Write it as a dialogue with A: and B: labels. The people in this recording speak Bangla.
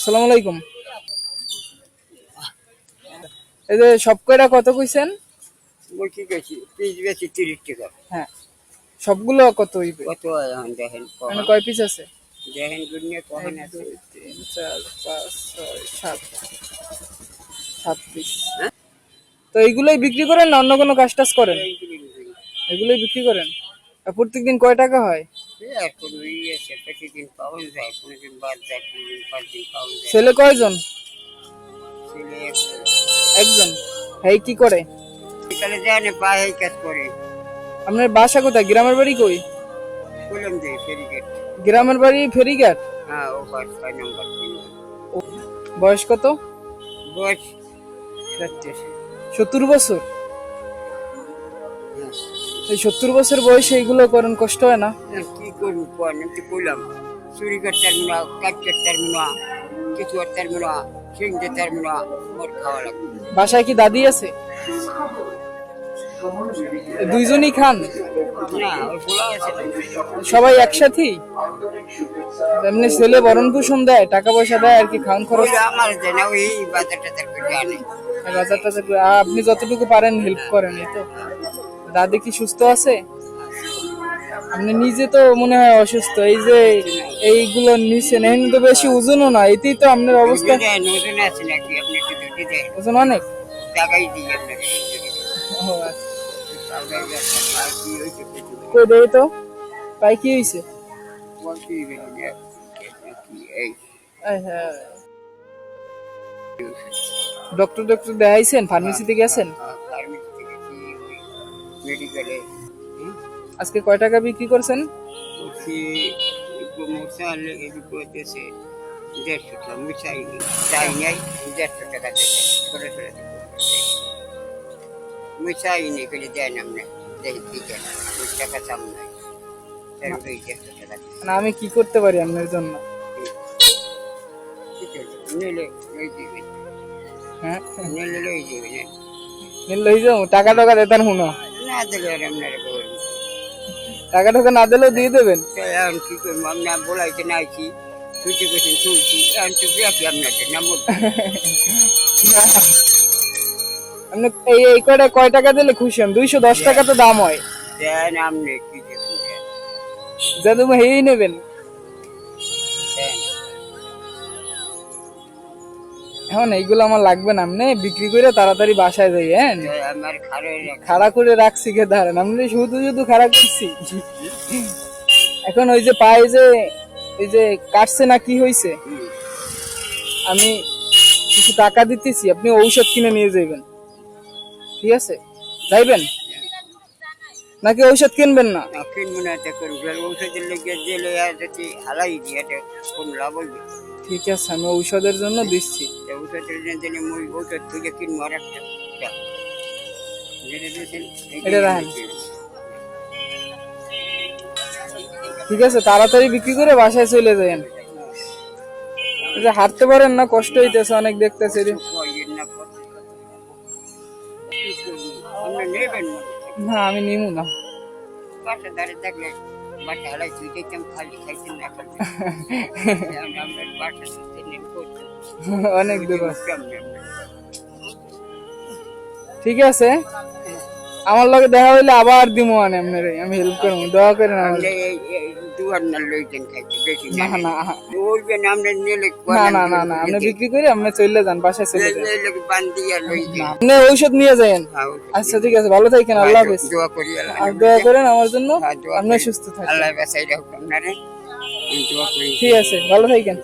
A: আসসালামু আলাইকুম। এই যে সব কয়টা কত কইছেন?
B: বলছি গেছি পিস বেশি 30 টাকা।
A: হ্যাঁ, সবগুলো কত হইবে?
B: কত এখন দেখেন
A: মানে
B: কখন
A: কয় পিস আছে?
B: দেখেন দুনিয়া কখন
A: 1
B: আছে
A: 2 3 4 5 6 7 7 পিস।
B: হ্যাঁ
A: তো এইগুলোই বিক্রি করেন না অন্য কোনো কাজ টাজ করেন?
B: এইগুলি বুঝি।
A: এগুলোই বিক্রি করেন। আর প্রত্যেকদিন কয় টাকা হয়?
B: এই আর কোনো আছে প্রতিদিন পাওয়া যায়, কোনোদিন বাদ যায়, কোনোদিন 5 দিন পাওয়া যায়।
A: ছেলে কয়জন?
B: ছেলে
A: একজন। এই কি করে?
B: বিকালে যায় না, পায়ে কাজ করে।
A: আপনার বাসা কোথায়? গ্রামের বাড়ি কই?
B: বললাম যে ফেরিগেট।
A: গ্রামের বাড়ি ফেরিঘাট।
B: হ্যাঁ ওভার 6 নম্বর 3
A: ও, বয়স কত?
B: বয়স 70।
A: 70 বছর।
B: হ্যাঁ
A: এই 70 বছর বয়সে এগুলো করেন, কষ্ট হয় না?
B: কি করবো কোন আমি বললাম চুরি করতার না, কাজ করতার না, কিছু করতার না, সিং দিতার না, মোর খাওয়া লাগবে।
A: বাসায় কি দাদি আছে? দুইজনই খান?
B: না ওই পোলা আছে না।
A: সবাই একসাথেই? এমনি ছেলে ভরণ পোষণ দেয়, টাকা পয়সা দেয় আর কি, খাওয়ান খরচ?
B: ওই আমার দেয় না, ওই বাজার টাজার করে আনে।
A: বাজার টাজার করে আপনি যতটুকু পারেন হেল্প করেন, এই তো। দাদি কি সুস্থ আছে? আপনি নিজে তো মনে হয় অসুস্থ, এই যে এইগুলো নিছেন এখন তো বেশি ওজনও না, এতেই তো আপনার অবস্থা।
B: নতুন আছে নাকি আপনি একটু দেখে দেন,
A: ওজন অনেক?
B: টাকাই দিই আপনাকে।
A: ও কই দেই তো, পাই কি হয়েছে? ডক্টর ডক্টর দেখাইছেন? ফার্মেসিতে গেছেন?
B: মেডিকেলে
A: আজকে কয় টাকা বিক্রি করছেন?
B: মশালে এদিকে দেশে 150 টাকা মিশাই চাই নাই, 150 টাকা দেশে করে করে মিশাই নেই করে দেন আপনি দেখি দিকে টাকা চাম নাই, 150 টাকা
A: না আমি কি করতে পারি আপনার জন্য?
B: নিলে ওই দিবেন,
A: হ্যাঁ
B: নিলে ওই দিবেন,
A: নিল লই যাও, টাকা টাকা দেতেন শুনো,
B: না দিলে আপনার
A: টাকা টাকা না দিলেও দিয়ে দেবেন?
B: এখন কি করবো, আপনার বলাইতে নাইছি ছুটি করছেন তুলছি, এখন তো দেখি আপনাদের নাম্বার
A: না, আপনি এই এই কয়টা কয় টাকা দিলে খুশি হন? 210 টাকা তো দাম হয়।
B: দেন আপনি কি দেবেন দেন
A: যা তুমি হেই নেবেন।
B: দেন।
A: এখন এইগুলো আমার লাগবে না, আপনি বিক্রি করে তাড়াতাড়ি বাসায় যাই। হ্যাঁ
B: আমার
A: খাড়া করে রাখছি কে ধরেন, আপনি শুধু শুধু খাড়া করছি। এখন ওই যে পায়ে যে এই যে কাটছে না, কি হয়েছে, আমি কিছু টাকা দিতেছি, আপনি ঔষধ কিনে নিয়ে যাবেন, ঠিক আছে? যাইবেন নাকি ঔষধ কিনবেন না?
B: কিনবো না, এটা করবো ঔষধের লেগে জেলে যদি হালাই দিই এটা কোন লাভ হইবে?
A: ঠিক আছে, আমি ঔষধের জন্য দিচ্ছি।
B: ঔষধের জন্য মই ঔষধ থেকে কিনবো আর একটা
A: এটা রাখেন, ঠিক আছে? তাড়াতাড়ি বিক্রি করে বাসায় চলে যাবেন। এই যে হাঁটতে পারেন না, কষ্ট হইতেছে অনেক, দেখতেছে। না আমি নিমু না।
B: বাসা ধারে থাকলে বাসা হালাই তুই দেখতাম খালি খাইতেন না
A: অনেক দূর। ঠিক আছে, আমার লগে দেখা হইলে আবার দিমু, আনে আপনারে আমি হেল্প করবো, দোয়া করেন আমার। না না না না না, আপনি বিক্রি করে আপনি চলে যান, বাসায় চলে যান, আপনি ঔষধ নিয়ে যান। আচ্ছা ঠিক আছে, ভালো থাকেন, আল্লাহ হাফেজ। দোয়া করেন আমার জন্য, আপনি সুস্থ থাকেন। ঠিক আছে, ভালো থাকেন।